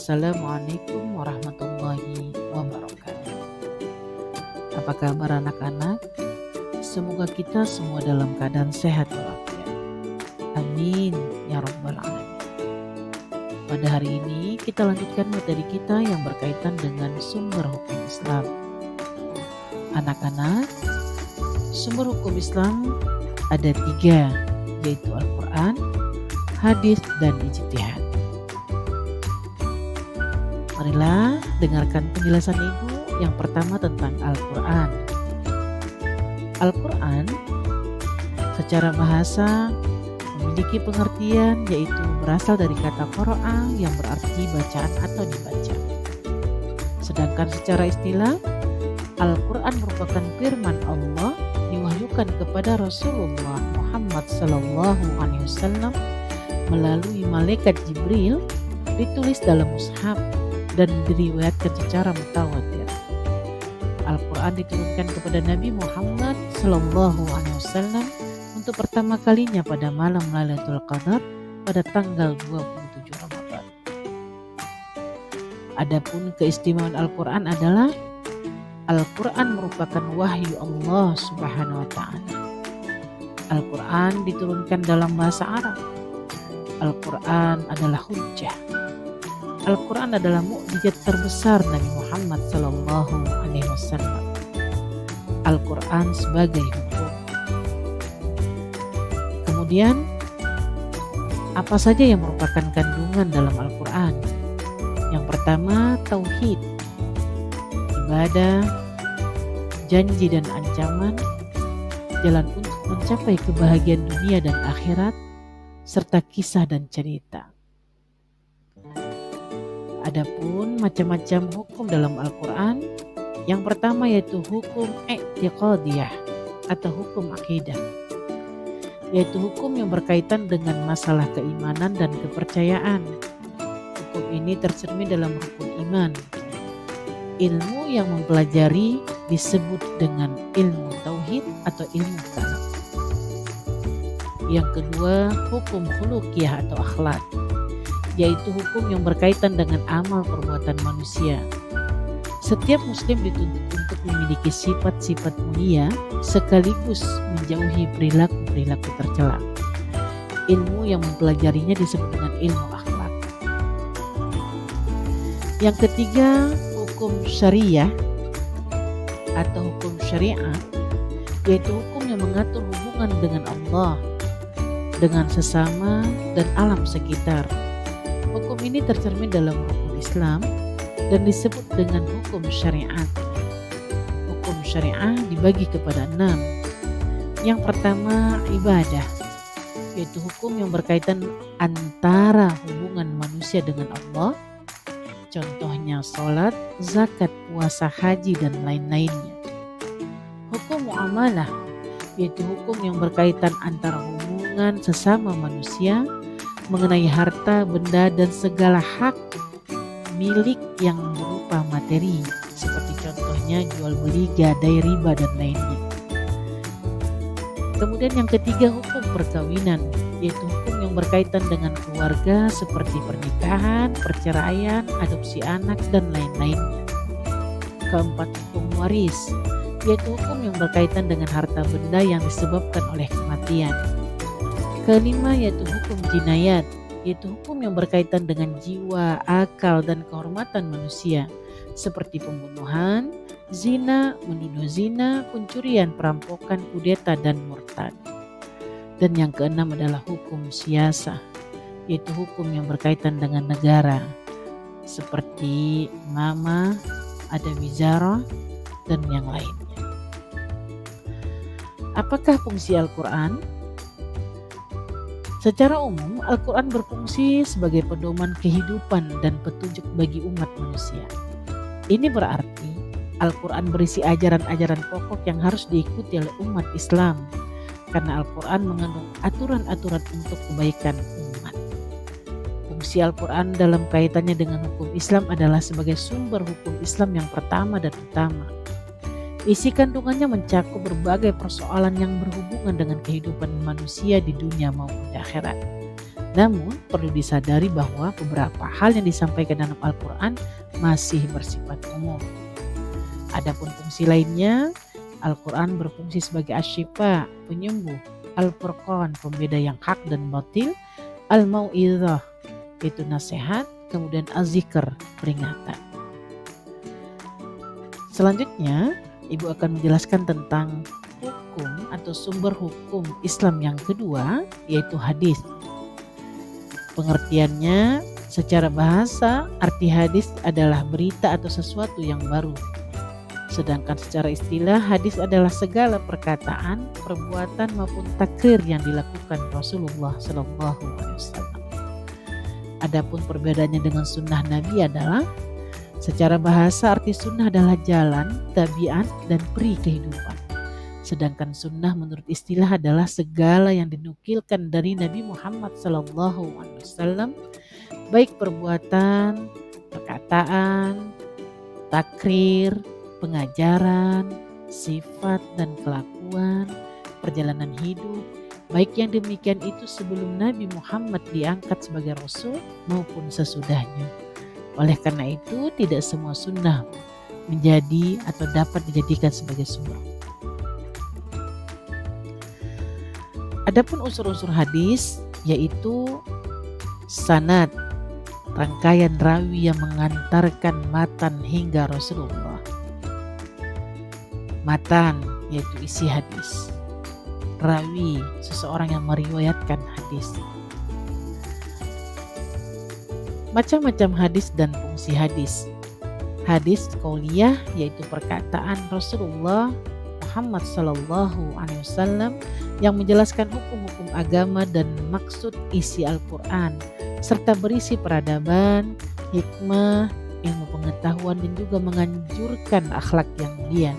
Assalamualaikum warahmatullahi wabarakatuh. Apa kabar anak-anak? Semoga kita semua dalam keadaan sehat walafiat. Amin ya rabbal alamin. Pada hari ini kita lanjutkan materi kita yang berkaitan dengan sumber hukum Islam. Anak-anak, sumber hukum Islam ada 3, yaitu Al-Quran, hadis, dan ijtihad. Marilah dengarkan penjelasan Ibu yang pertama tentang Al-Quran. Al-Quran secara bahasa memiliki pengertian yaitu berasal dari kata qara'a yang berarti bacaan atau dibaca. Sedangkan secara istilah, Al-Quran merupakan firman Allah diwahyukan kepada Rasulullah Muhammad SAW melalui malaikat Jibril, ditulis dalam mushaf dan diriwayatkan secara mutawatir. Al-Quran diturunkan kepada Nabi Muhammad SAW untuk pertama kalinya pada malam Lailatul Qadar pada tanggal 27 Ramadan. Adapun keistimewaan Al-Quran adalah Al-Quran merupakan wahyu Allah Subhanahu wa Ta'ala. Al-Quran diturunkan dalam bahasa Arab. Al-Quran adalah hujjah. Al-Quran adalah mukjizat terbesar Nabi Muhammad SAW. Al-Quran sebagai hukum. Kemudian, apa saja yang merupakan kandungan dalam Al-Quran? Yang pertama, tauhid, ibadah, janji dan ancaman, jalan untuk mencapai kebahagiaan dunia dan akhirat, serta kisah dan cerita. Adapun macam-macam hukum dalam Al-Quran, yang pertama yaitu hukum i'tiqadiyah atau hukum akidah, yaitu hukum yang berkaitan dengan masalah keimanan dan kepercayaan. Hukum ini tercermin dalam rukun iman. Ilmu yang mempelajari disebut dengan ilmu tauhid atau ilmu kalam. Yang kedua, hukum khuluqiyah atau akhlak, yaitu hukum yang berkaitan dengan amal perbuatan manusia. Setiap muslim dituntut untuk memiliki sifat-sifat mulia sekaligus menjauhi perilaku-perilaku tercela. Ilmu yang mempelajarinya disebut dengan ilmu akhlak. Yang ketiga, hukum syariah atau hukum syariah, yaitu hukum yang mengatur hubungan dengan Allah, dengan sesama dan alam sekitar. Hukum ini tercermin dalam rukun Islam dan disebut dengan hukum syariat. Hukum syariah dibagi kepada 6. Yang pertama, ibadah, yaitu hukum yang berkaitan antara hubungan manusia dengan Allah. Contohnya sholat, zakat, puasa, haji, dan lain-lainnya. Hukum muamalah, yaitu hukum yang berkaitan antara hubungan sesama manusia mengenai harta, benda, dan segala hak milik yang berupa materi, seperti contohnya jual beli, gadai, riba, dan lainnya. Kemudian yang ketiga, hukum perkawinan, yaitu hukum yang berkaitan dengan keluarga seperti pernikahan, perceraian, adopsi anak, dan lain-lainnya. Keempat, hukum waris, yaitu hukum yang berkaitan dengan harta benda yang disebabkan oleh kematian. Kelima, yaitu hukum jinayat, yaitu hukum yang berkaitan dengan jiwa, akal, dan kehormatan manusia, seperti pembunuhan, zina, menuduh zina, pencurian, perampokan, kudeta, dan murtad. Dan yang keenam adalah hukum siyasah, yaitu hukum yang berkaitan dengan negara, seperti mama, ada wizarah, dan yang lainnya. Apakah fungsi Al-Quran? Secara umum, Al-Quran berfungsi sebagai pedoman kehidupan dan petunjuk bagi umat manusia. Ini berarti Al-Quran berisi ajaran-ajaran pokok yang harus diikuti oleh umat Islam, karena Al-Quran mengandung aturan-aturan untuk kebaikan umat. Fungsi Al-Quran dalam kaitannya dengan hukum Islam adalah sebagai sumber hukum Islam yang pertama dan utama. Isi kandungannya mencakup berbagai persoalan yang berhubungan dengan kehidupan manusia di dunia maupun di akhirat. Namun perlu disadari bahwa beberapa hal yang disampaikan dalam Al-Quran masih bersifat umum. Adapun fungsi lainnya, Al-Quran berfungsi sebagai asyifa, penyembuh, Al-Furqan, pembeda yang hak dan batil, Al-Mau'izah, yaitu nasihat, kemudian Az-Zikr, peringatan. Selanjutnya, Ibu akan menjelaskan tentang hukum atau sumber hukum Islam yang kedua, yaitu hadis. Pengertiannya, secara bahasa, arti hadis adalah berita atau sesuatu yang baru. Sedangkan secara istilah, hadis adalah segala perkataan, perbuatan maupun takrir yang dilakukan Rasulullah SAW. Adapun perbedaannya dengan sunnah Nabi adalah, secara bahasa arti sunnah adalah jalan, tabiat, dan peri kehidupan. Sedangkan sunnah menurut istilah adalah segala yang dinukilkan dari Nabi Muhammad SAW, baik perbuatan, perkataan, takrir, pengajaran, sifat dan kelakuan, perjalanan hidup, baik yang demikian itu sebelum Nabi Muhammad diangkat sebagai Rasul maupun sesudahnya. Oleh karena itu, tidak semua sunnah menjadi atau dapat dijadikan sebagai sumber. Adapun unsur-unsur hadis yaitu sanad, rangkaian rawi yang mengantarkan matan hingga Rasulullah. Matan yaitu isi hadis. Rawi, seseorang yang meriwayatkan hadis. Macam-macam hadis dan fungsi hadis. Hadis qauliyah yaitu perkataan Rasulullah Muhammad SAW yang menjelaskan hukum-hukum agama dan maksud isi Al-Quran, serta berisi peradaban, hikmah, ilmu pengetahuan, dan juga menganjurkan akhlak yang mulia.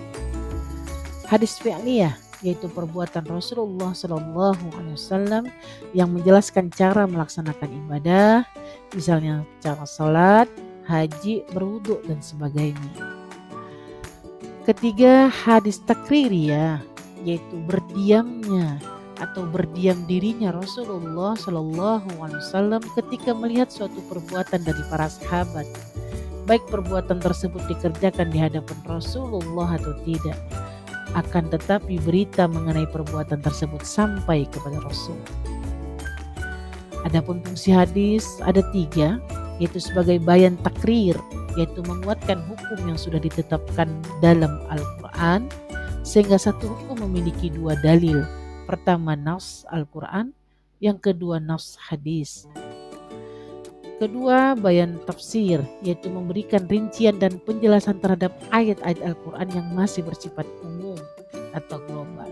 Hadis fi'liyah yaitu perbuatan Rasulullah SAW yang menjelaskan cara melaksanakan ibadah, misalnya cara salat, haji, berwudu, dan sebagainya. Ketiga, hadis takririyah yaitu berdiamnya atau berdiam dirinya Rasulullah SAW ketika melihat suatu perbuatan dari para sahabat, baik perbuatan tersebut dikerjakan di hadapan Rasulullah atau tidak. Akan tetapi berita mengenai perbuatan tersebut sampai kepada Rasul. Adapun fungsi hadis ada 3, yaitu sebagai bayan takrir, yaitu menguatkan hukum yang sudah ditetapkan dalam Al-Quran, sehingga satu hukum memiliki 2 dalil. Pertama nas Al-Quran, yang kedua nas hadis. Kedua, bayan tafsir, yaitu memberikan rincian dan penjelasan terhadap ayat-ayat Al-Quran yang masih bersifat umum atau global.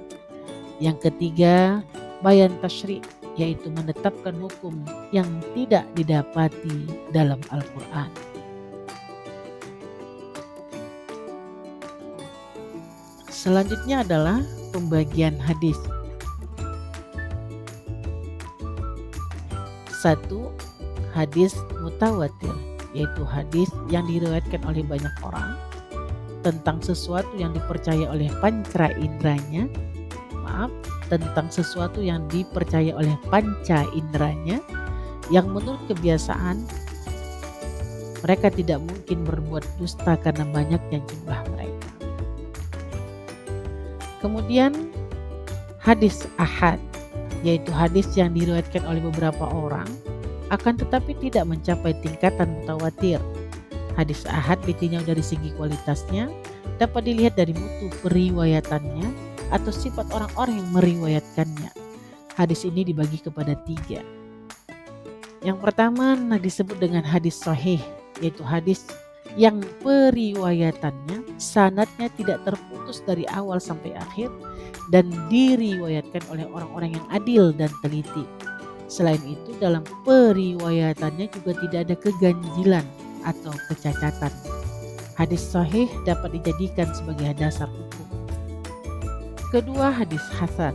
Yang ketiga, bayan tasyri', yaitu menetapkan hukum yang tidak didapati dalam Al-Quran. Selanjutnya adalah pembagian hadis. 1. Hadis mutawatir, yaitu hadis yang diriwayatkan oleh banyak orang tentang sesuatu yang dipercaya oleh panca indranya, yang menurut kebiasaan mereka tidak mungkin berbuat dusta karena banyaknya jumlah mereka. Kemudian hadis ahad, yaitu hadis yang diriwayatkan oleh beberapa orang akan tetapi tidak mencapai tingkatan mutawatir. Hadis ahad ditinjau dari segi kualitasnya, dapat dilihat dari mutu periwayatannya atau sifat orang-orang yang meriwayatkannya. Hadis ini dibagi kepada 3. Yang pertama disebut dengan hadis sahih, yaitu hadis yang periwayatannya, sanadnya tidak terputus dari awal sampai akhir dan diriwayatkan oleh orang-orang yang adil dan teliti. Selain itu, dalam periwayatannya juga tidak ada keganjilan atau kecacatan. Hadis sahih dapat dijadikan sebagai dasar hukum. Kedua, hadis hasan,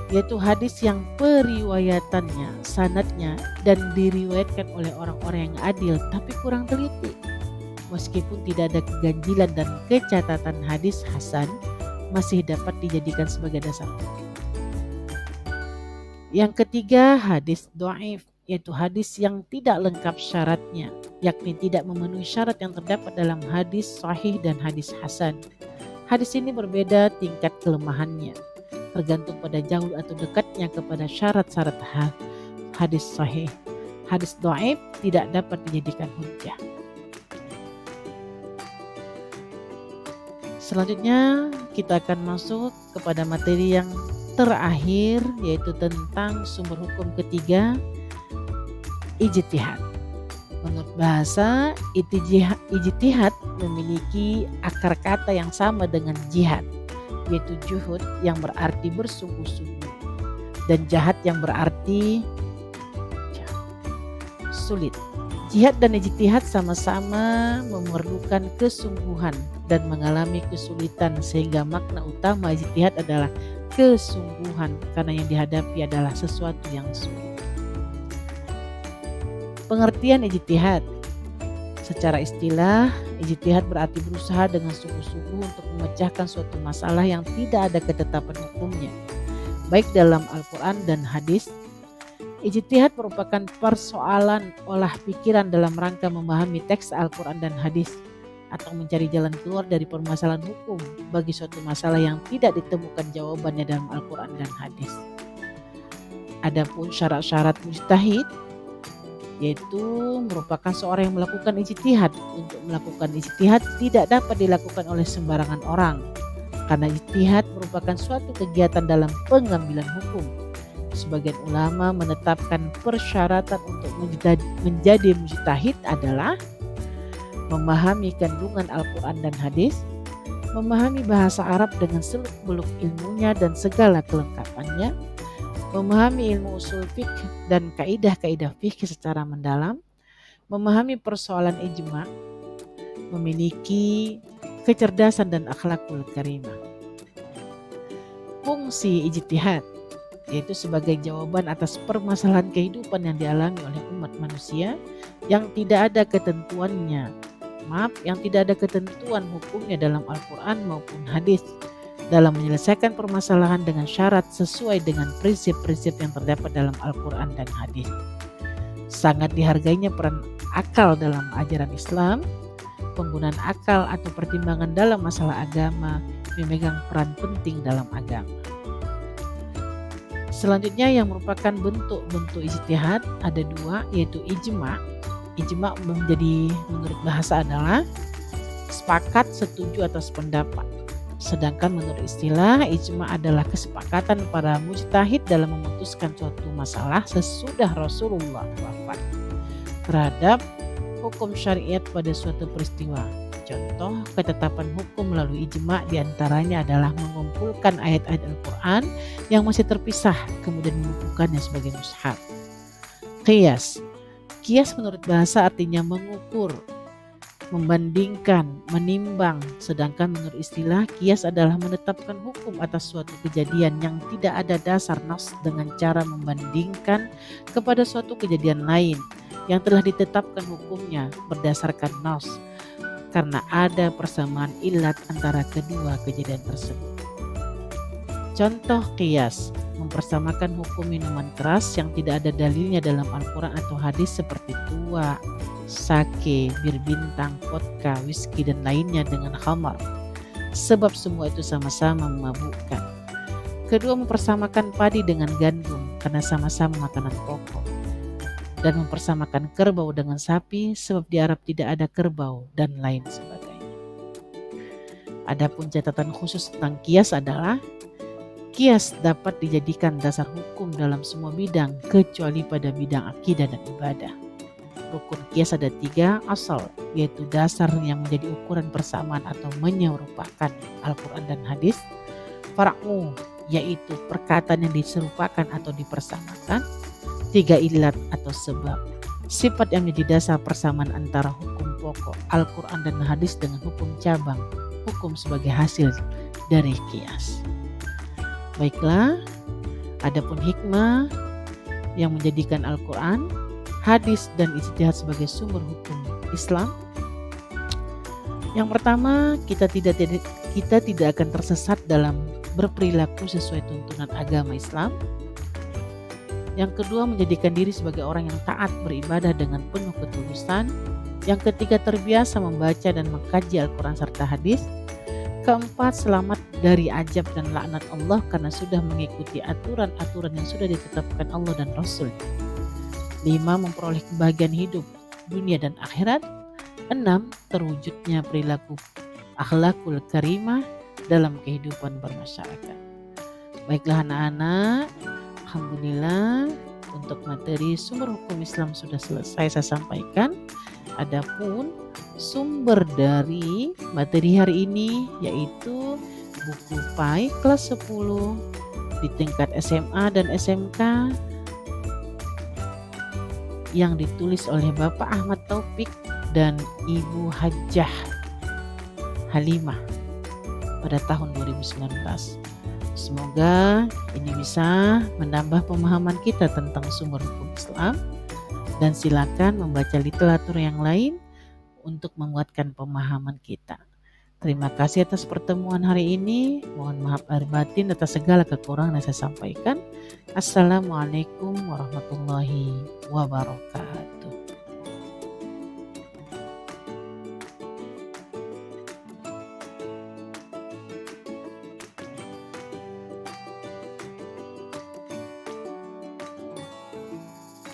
yaitu hadis yang periwayatannya, sanadnya, dan diriwayatkan oleh orang-orang yang adil tapi kurang teliti. Meskipun tidak ada keganjilan dan kecacatan, hadis hasan masih dapat dijadikan sebagai dasar hukum. Yang ketiga, hadis dhaif, yaitu hadis yang tidak lengkap syaratnya, yakni tidak memenuhi syarat yang terdapat dalam hadis sahih dan hadis hasan. Hadis ini berbeda tingkat kelemahannya, tergantung pada jauh atau dekatnya kepada syarat-syarat hadis sahih. Hadis dhaif tidak dapat dijadikan hujjah. Selanjutnya kita akan masuk kepada materi yang terakhir, yaitu tentang sumber hukum ketiga, ijtihad. Menurut bahasa, ijtihad memiliki akar kata yang sama dengan jihad, yaitu juhud yang berarti bersungguh-sungguh dan jahat yang berarti sulit. Jihad dan ijtihad sama-sama memerlukan kesungguhan dan mengalami kesulitan, sehingga makna utama ijtihad adalah kesungguhan karena yang dihadapi adalah sesuatu yang sulit. Pengertian ijtihad. Secara istilah, ijtihad berarti berusaha dengan sungguh-sungguh untuk memecahkan suatu masalah yang tidak ada ketetapan hukumnya, baik dalam Al-Quran dan hadis. Ijtihad merupakan persoalan olah pikiran dalam rangka memahami teks Al-Quran dan hadis, atau mencari jalan keluar dari permasalahan hukum bagi suatu masalah yang tidak ditemukan jawabannya dalam Al-Quran dan hadis. Adapun syarat-syarat mujtahid, yaitu merupakan seorang yang melakukan ijtihad. Untuk melakukan ijtihad tidak dapat dilakukan oleh sembarangan orang, karena ijtihad merupakan suatu kegiatan dalam pengambilan hukum. Sebagian ulama menetapkan persyaratan untuk menjadi mujtahid adalah memahami kandungan Al-Quran dan hadis, memahami bahasa Arab dengan seluk-beluk ilmunya dan segala kelengkapannya, memahami ilmu usul fiqh dan kaidah-kaidah fikih secara mendalam, memahami persoalan ijma, memiliki kecerdasan dan akhlakul karimah. Fungsi ijtihad, yaitu sebagai jawaban atas permasalahan kehidupan yang dialami oleh umat manusia yang tidak ada ketentuan hukumnya dalam Al-Quran maupun hadis, dalam menyelesaikan permasalahan dengan syarat sesuai dengan prinsip-prinsip yang terdapat dalam Al-Quran dan hadis. Sangat dihargainya peran akal dalam ajaran Islam. Penggunaan akal atau pertimbangan dalam masalah agama memegang peran penting dalam agama. Selanjutnya yang merupakan bentuk-bentuk ijtihad ada dua, yaitu ijma. Ijma menjadi menurut bahasa adalah sepakat, setuju atas pendapat. Sedangkan menurut istilah, ijma adalah kesepakatan para mujtahid dalam memutuskan suatu masalah sesudah Rasulullah wafat terhadap hukum syariat pada suatu peristiwa. Contoh ketetapan hukum melalui ijma diantaranya adalah mengumpulkan ayat-ayat Al-Quran yang masih terpisah kemudian mengumpulkannya sebagai mushaf. Qiyas. Qiyas menurut bahasa artinya mengukur, membandingkan, menimbang. Sedangkan menurut istilah, qiyas adalah menetapkan hukum atas suatu kejadian yang tidak ada dasar nas dengan cara membandingkan kepada suatu kejadian lain yang telah ditetapkan hukumnya berdasarkan nas, karena ada persamaan ilat antara kedua kejadian tersebut. Contoh qiyas, mempersamakan hukum minuman keras yang tidak ada dalilnya dalam Al-Quran atau hadis seperti tua, sake, bir bintang, vodka, whisky dan lainnya dengan khamar, sebab semua itu sama-sama memabukkan. Kedua, mempersamakan padi dengan gandum karena sama-sama makanan pokok, dan mempersamakan kerbau dengan sapi sebab di Arab tidak ada kerbau dan lain sebagainya. Adapun catatan khusus tentang qiyas adalah qiyas dapat dijadikan dasar hukum dalam semua bidang kecuali pada bidang akidah dan ibadah. Rukun qiyas ada 3 asal, yaitu dasar yang menjadi ukuran persamaan atau menyerupakan Al-Quran dan hadis. Far'u, yaitu perkataan yang diserupakan atau dipersamakan. 3 ilat atau sebab, sifat yang menjadi dasar persamaan antara hukum pokok Al-Quran dan hadis dengan hukum cabang, hukum sebagai hasil dari qiyas. Baiklah, adapun hikmah yang menjadikan Al-Quran, hadis dan ijtihad sebagai sumber hukum Islam. Yang pertama, kita tidak akan tersesat dalam berperilaku sesuai tuntunan agama Islam. Yang kedua, menjadikan diri sebagai orang yang taat beribadah dengan penuh ketulusan. Yang ketiga, terbiasa membaca dan mengkaji Al-Quran serta hadis. Keempat, selamat dari ajab dan laknat Allah karena sudah mengikuti aturan-aturan yang sudah ditetapkan Allah dan Rasul. 5. Memperoleh kebahagiaan hidup dunia dan akhirat. 6. Terwujudnya perilaku akhlakul karimah dalam kehidupan bermasyarakat. Baiklah anak-anak, alhamdulillah untuk materi sumber hukum Islam sudah selesai saya sampaikan. Adapun sumber dari materi hari ini yaitu buku PAI kelas 10 di tingkat SMA dan SMK yang ditulis oleh Bapak Ahmad Taufik dan Ibu Hajjah Halimah pada tahun 2019. Semoga ini bisa menambah pemahaman kita tentang sumber hukum Islam, dan silakan membaca literatur yang lain untuk menguatkan pemahaman kita. Terima kasih atas pertemuan hari ini. Mohon maaf lahir batin atas segala kekurangan yang saya sampaikan. Assalamualaikum warahmatullahi wabarakatuh.